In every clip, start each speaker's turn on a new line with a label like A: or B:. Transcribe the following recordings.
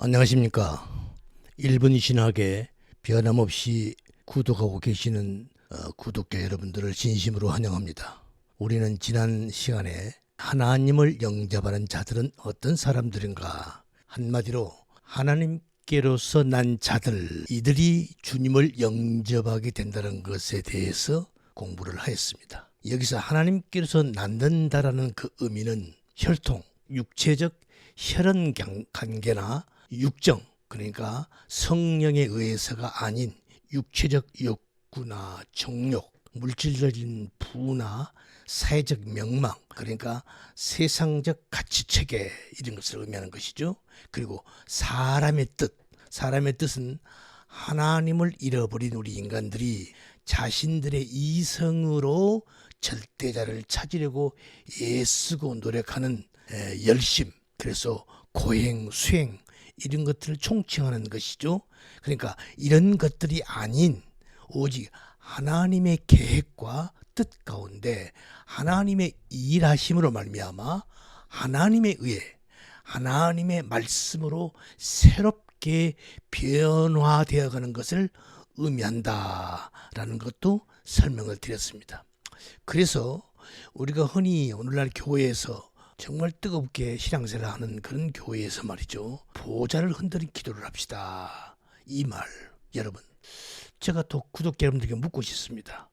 A: 안녕하십니까. 1분 신학에 변함없이 구독하고 계시는 구독자 여러분들을 진심으로 환영합니다. 우리는 지난 시간에 하나님을 영접하는 자들은 어떤 사람들인가, 한마디로 하나님께로서 난 자들, 이들이 주님을 영접하게 된다는 것에 대해서 공부를 하였습니다. 여기서 하나님께로서 낳는다라는 그 의미는 혈통, 육체적 혈연 관계나 육정, 그러니까 성령에 의해서가 아닌 육체적 욕구나 정욕, 물질적인 부나 사회적 명망, 그러니까 세상적 가치체계, 이런 것을 의미하는 것이죠. 그리고 사람의 뜻은 하나님을 잃어버린 우리 인간들이 자신들의 이성으로 절대자를 찾으려고 애쓰고 노력하는 열심, 그래서 고행, 수행, 이런 것들을 총칭하는 것이죠. 그러니까 이런 것들이 아닌 오직 하나님의 계획과 뜻 가운데 하나님의 일하심으로 말미암아 하나님에 의해 하나님의 말씀으로 새롭게 변화되어 가는 것을 의미한다라는 것도 설명을 드렸습니다. 그래서 우리가 흔히 오늘날 교회에서 정말 뜨겁게 신앙생활을 하는 그런 교회에서 말이죠, 보좌를 흔드는 기도를 합시다, 이 말, 여러분, 제가 또 구독자 여러분들에게 묻고 싶습니다.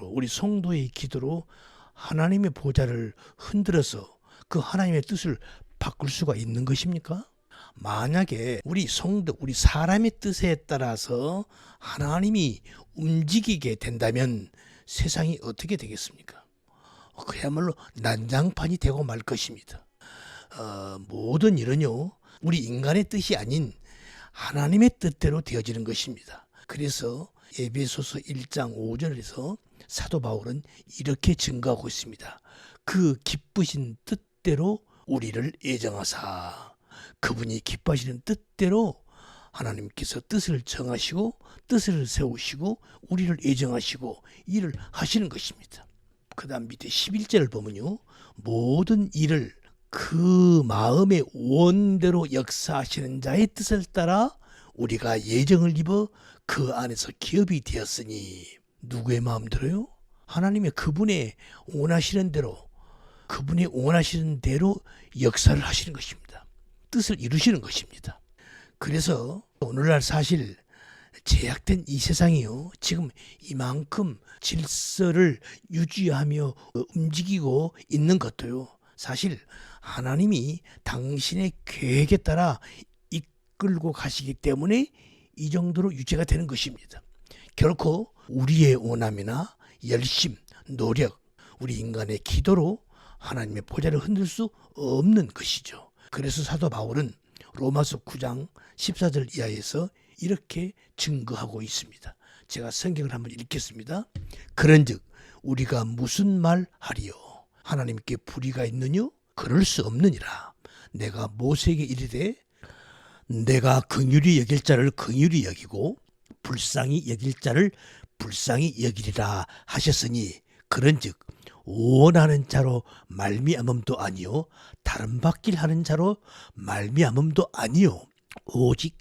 A: 우리 성도의 기도로 하나님의 보좌를 흔들어서 그 하나님의 뜻을 바꿀 수가 있는 것입니까? 만약에 우리 성도, 우리 사람의 뜻에 따라서 하나님이 움직이게 된다면 세상이 어떻게 되겠습니까? 그야말로 난장판이 되고 말 것입니다. 모든 일은요, 우리 인간의 뜻이 아닌 하나님의 뜻대로 되어지는 것입니다. 그래서 에베소서 1장 5절에서 사도 바울은 이렇게 증거하고 있습니다. 그 기쁘신 뜻대로 우리를 예정하사, 그분이 기뻐하시는 뜻대로 하나님께서 뜻을 정하시고 뜻을 세우시고 우리를 예정하시고 일을 하시는 것입니다. 그 다음 밑에 11절을 보면요, 모든 일을 그 마음의 원대로 역사하시는 자의 뜻을 따라 우리가 예정을 입어 그 안에서 기업이 되었으니, 누구의 마음대로요? 하나님의 그분의 원하시는 대로, 그분의 원하시는 대로 역사를 하시는 것입니다. 뜻을 이루시는 것입니다. 그래서 오늘날 사실 제약된 이 세상이요, 지금 이만큼 질서를 유지하며 움직이고 있는 것도요, 사실 하나님이 당신의 계획에 따라 이끌고 가시기 때문에 이 정도로 유지가 되는 것입니다. 결코 우리의 원함이나 열심, 노력, 우리 인간의 기도로 하나님의 보좌를 흔들 수 없는 것이죠. 그래서 사도 바울은 로마서 9장 14절 이하에서 이렇게 증거하고 있습니다. 제가 성경을 한번 읽겠습니다. 그런즉 우리가 무슨 말 하리요? 하나님께 불의가 있느뇨? 그럴 수 없느니라. 내가 모세에게 이르되 내가 긍휼히 여길 자를 긍휼히 여기고 불쌍히 여길 자를 불쌍히 여기리라 하셨으니, 그런즉 원하는 자로 말미암음도 아니요 다른 받길 하는 자로 말미암음도 아니요 오직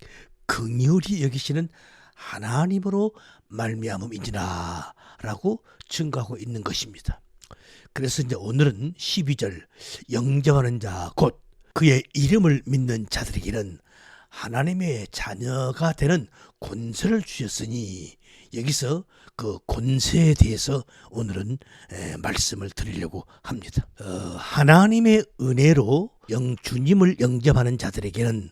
A: 긍휼히 여기시는 하나님으로 말미암음이니라 라고 증거하고 있는 것입니다. 그래서 이제 오늘은 12절, 영접하는 자 곧 그의 이름을 믿는 자들에게는 하나님의 자녀가 되는 권세를 주셨으니, 여기서 그 권세에 대해서 오늘은 말씀을 드리려고 합니다. 하나님의 은혜로 주님을 영접하는 자들에게는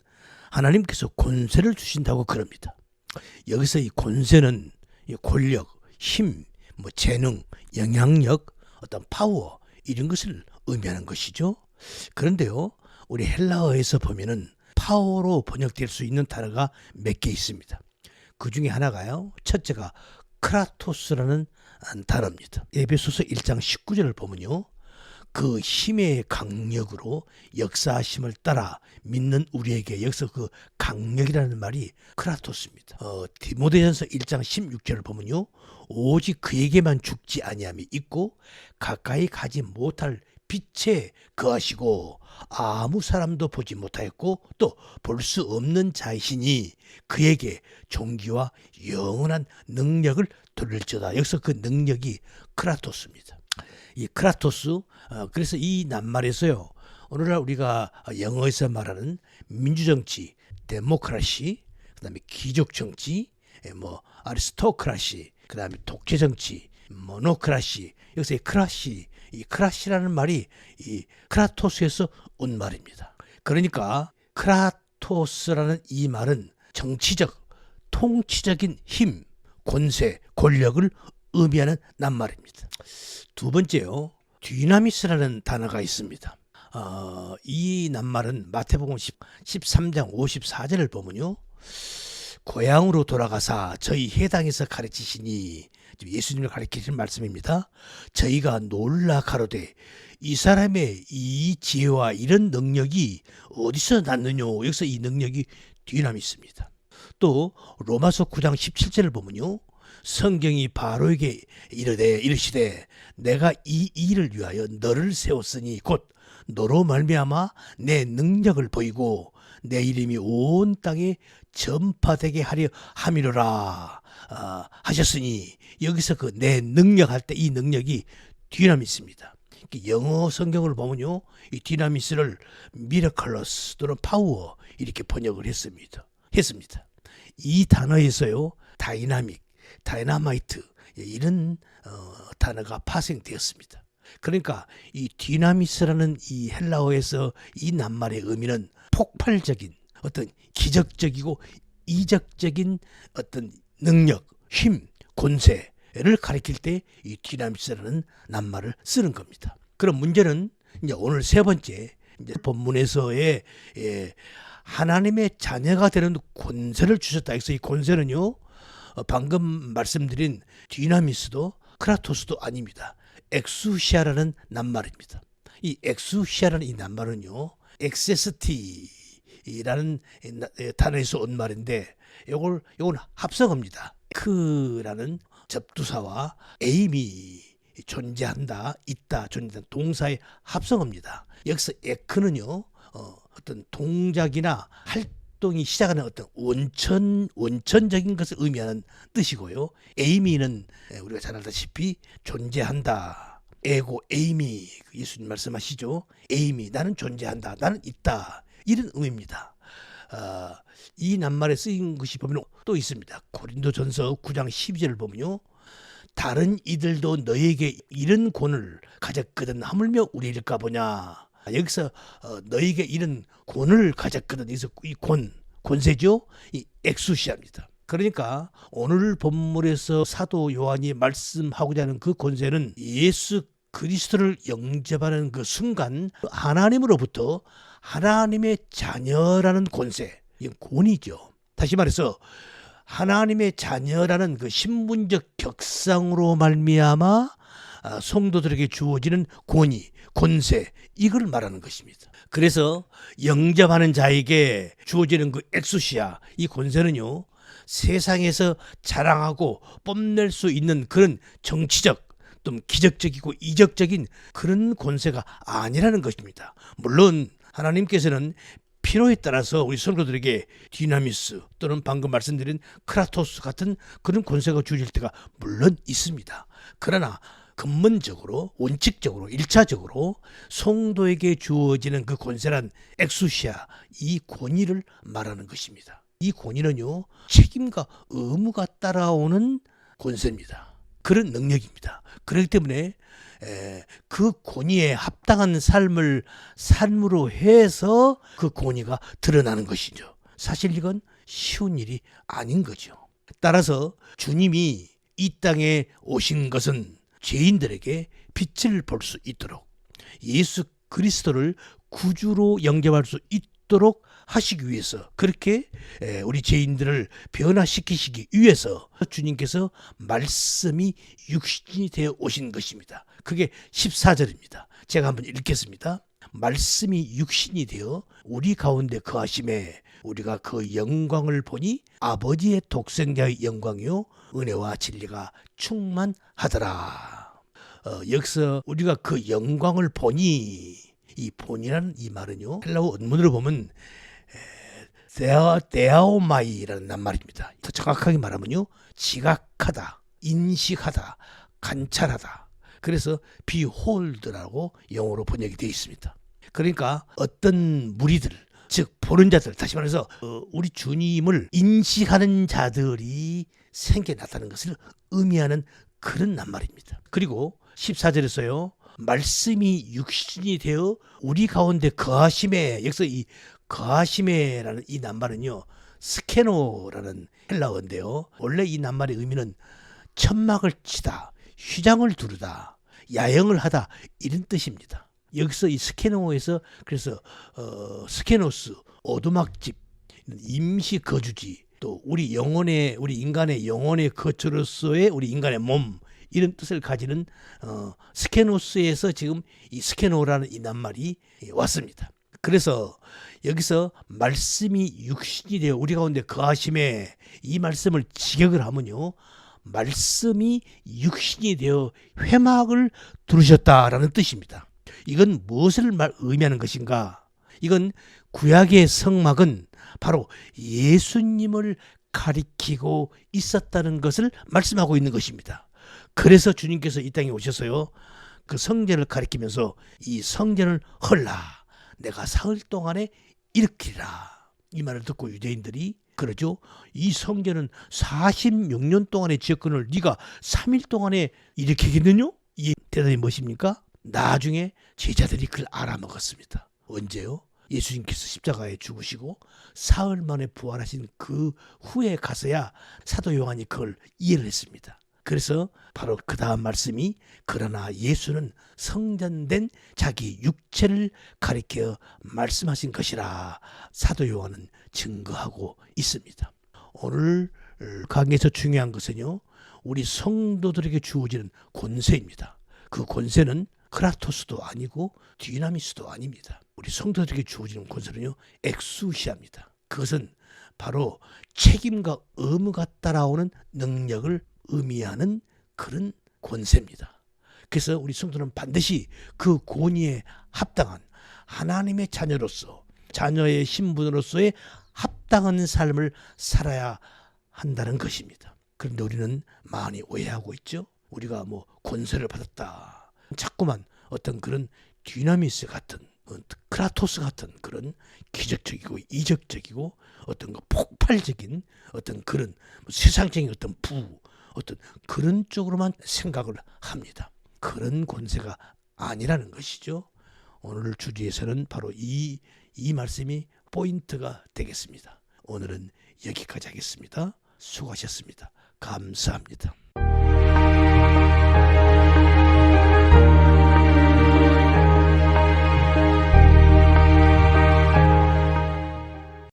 A: 하나님께서 권세를 주신다고 그럽니다. 여기서 이 권세는 권력, 힘, 재능, 영향력, 어떤 파워, 이런 것을 의미하는 것이죠. 그런데요, 우리 헬라어에서 보면은 파워로 번역될 수 있는 단어가 몇 개 있습니다. 그 중에 하나가요, 첫째가 크라토스라는 단어입니다. 에베소서 1장 19절을 보면요, 그 힘의 강력으로 역사하심을 따라 믿는 우리에게, 여기서 그 강력이라는 말이 크라토스입니다. 디모데전서 1장 16절을 보면요, 오직 그에게만 죽지 아니함이 있고 가까이 가지 못할 빛에 거하시고 아무 사람도 보지 못하였고 또 볼 수 없는 자이시니 그에게 존귀와 영원한 능력을 돌릴지어다. 여기서 그 능력이 크라토스입니다. 이 크라토스, 그래서 이 낱말에서요, 오늘날 우리가 영어에서 말하는 민주정치, 데모크라시, 그다음에 귀족정치, 뭐 아리스토크라시, 그다음에 독재정치, 모노크라시, 여기서 이 크라시라는 말이 이 크라토스에서 온 말입니다. 그러니까 크라토스라는 이 말은 정치적, 통치적인 힘, 권세, 권력을 의미하는 낱말입니다. 두 번째요, 디나미스라는 단어가 있습니다. 이 낱말은 마태복음 13장 54절을 보면요, 고향으로 돌아가사 저희 해당에서 가르치시니, 예수님을 가르치시는 말씀입니다. 저희가 놀라 가로되 이 사람의 이 지혜와 이런 능력이 어디서 났느냐. 여기서 이 능력이 디나미스입니다. 또 로마서 9장 17절을 보면요, 성경이 바로에게 이르시되 내가 이 일을 위하여 너를 세웠으니 곧 너로 말미암아 내 능력을 보이고 내 이름이 온 땅에 전파되게 하려 함이로라 하셨으니, 여기서 그 내 능력 할 때 이 능력이 디나미스입니다. 영어 성경을 보면요, 이 디나미스를 미라클러스 또는 파워 이렇게 번역을 했습니다. 이 단어에서요, 다이나믹, 다이나마이트 이런 단어가 파생되었습니다. 그러니까 이 디나미스라는 이 헬라어에서 이 낱말의 의미는 폭발적인 어떤 기적적이고 이적적인 어떤 능력, 힘, 권세를 가리킬 때 이 디나미스라는 낱말을 쓰는 겁니다. 그럼 문제는 이제 오늘 세 번째, 이제 본문에서의 하나님의 자녀가 되는 권세를 주셨다. 그래서 이 권세는요, 방금 말씀드린 디나미스도 크라토스도 아닙니다. 엑수시아라는 낱말입니다. 이 엑수시아라는 이 낱말은요, 엑세스티라는 단어에서 온 말인데, 요건 합성어입니다. 에크라는 접두사와 에임이 존재한다, 있다, 존재한다 동사의 합성어입니다. 여기서 에크는요, 어떤 동작이나 활동이 시작하는 어떤 원천적인 것을 의미하는 뜻이고요. 에이미는 우리가 잘 알다시피 존재한다. 에고 에이미, 예수님 말씀하시죠. 에이미, 나는 존재한다, 나는 있다, 이런 의미입니다. 이 낱말에 쓰인 것이 보면 또 있습니다. 고린도전서 9장 12절을 보면요, 다른 이들도 너에게 이런 권을 가졌거든 하물며 우리일까 보냐. 여기서 너에게 이런 권을 가졌거든, 여기서 이 권세죠, 이 엑수시아입니다. 그러니까 오늘 본문에서 사도 요한이 말씀하고자 하는 그 권세는 예수 그리스도를 영접하는 그 순간 하나님으로부터 하나님의 자녀라는 권세, 이건 권이죠. 다시 말해서 하나님의 자녀라는 그 신분적 격상으로 말미암아 성도들에게 주어지는 권위, 권세, 이걸 말하는 것입니다. 그래서 영접하는 자에게 주어지는 그 엑수시아, 이 권세는요, 세상에서 자랑하고 뽐낼 수 있는 그런 정치적, 또 기적적이고 이적적인 그런 권세가 아니라는 것입니다. 물론 하나님께서는 필요에 따라서 우리 성도들에게 디나미스 또는 방금 말씀드린 크라토스 같은 그런 권세가 주어질 때가 물론 있습니다. 그러나 근본적으로, 원칙적으로, 1차적으로 성도에게 주어지는 그 권세란 엑수시아, 이 권위를 말하는 것입니다. 이 권위는요, 책임과 의무가 따라오는 권세입니다. 그런 능력입니다. 그렇기 때문에 그 권위에 합당한 삶으로 해서 그 권위가 드러나는 것이죠. 사실 이건 쉬운 일이 아닌 거죠. 따라서 주님이 이 땅에 오신 것은 죄인들에게 빛을 볼 수 있도록, 예수 그리스도를 구주로 영접할 수 있도록 하시기 위해서, 그렇게 우리 죄인들을 변화시키시기 위해서 주님께서 말씀이 육신이 되어 오신 것입니다. 그게 14절입니다. 제가 한번 읽겠습니다. 말씀이 육신이 되어 우리 가운데 거하심에 우리가 그 영광을 보니 아버지의 독생자의 영광이요 은혜와 진리가 충만하더라. 여기서 우리가 그 영광을 보니, 이 본이라는 이 말은요, 헬라어 원문으로 보면 데아오마이라는 낱말입니다. 더 정확하게 말하면요, 지각하다, 인식하다, 관찰하다. 그래서 behold라고 영어로 번역이 되어 있습니다. 그러니까 어떤 무리들, 즉 보는 자들, 다시 말해서 우리 주님을 인식하는 자들이 생겨났다는 것을 의미하는 그런 낱말입니다. 그리고 14절에서요, 말씀이 육신이 되어 우리 가운데 거하심에, 여기서 이 거하심에라는 이 낱말은요, 스케노라는 헬라어인데요, 원래 이 낱말의 의미는 천막을 치다, 휘장을 두르다, 야영을 하다, 이런 뜻입니다. 여기서 이 스케노에서 그래서 스케노스, 오두막집, 임시 거주지, 또 우리 인간의 영혼의 거처로서의 우리 인간의 몸, 이런 뜻을 가지는 스케노스에서 지금 이 스케노라는 이 낱말이 왔습니다. 그래서 여기서 말씀이 육신이 되어 우리 가운데 거하심에, 이 말씀을 직역을 하면요, 말씀이 육신이 되어 회막을 두르셨다라는 뜻입니다. 이건 무엇을 의미하는 것인가? 이건 구약의 성막은 바로 예수님을 가리키고 있었다는 것을 말씀하고 있는 것입니다. 그래서 주님께서 이 땅에 오셔서요, 그 성전을 가리키면서 이 성전을 헐라, 내가 사흘 동안에 일으키리라, 이 말을 듣고 유대인들이 그러죠, 이 성전은 46년 동안의 지역권을 네가 3일 동안에 일으키겠느냐? 이 대답이 무엇입니까? 나중에 제자들이 그걸 알아먹었습니다. 언제요? 예수님께서 십자가에 죽으시고 사흘 만에 부활하신 그 후에 가서야 사도 요한이 그걸 이해를 했습니다. 그래서 바로 그 다음 말씀이, 그러나 예수는 성전된 자기 육체를 가리켜 말씀하신 것이라 사도 요한은 증거하고 있습니다. 오늘 강의에서 중요한 것은요, 우리 성도들에게 주어지는 권세입니다. 그 권세는 크라토스도 아니고 디나미스도 아닙니다. 우리 성도들에게 주어지는 권세는요, 엑수시아입니다. 그것은 바로 책임과 의무가 따라오는 능력을 의미하는 그런 권세입니다. 그래서 우리 성도는 반드시 그 권위에 합당한 하나님의 자녀로서, 자녀의 신분으로서의 합당한 삶을 살아야 한다는 것입니다. 그런데 우리는 많이 오해하고 있죠. 우리가 뭐 권세를 받았다, 자꾸만 어떤 그런 디나미스 같은, 크라토스 같은 그런 기적적이고 이적적이고 어떤 거 폭발적인 어떤 그런 세상적인 어떤 어떤 그런 쪽으로만 생각을 합니다. 그런 권세가 아니라는 것이죠. 오늘 주제에서는 바로 이 말씀이 포인트가 되겠습니다. 오늘은 여기까지 하겠습니다. 수고하셨습니다. 감사합니다.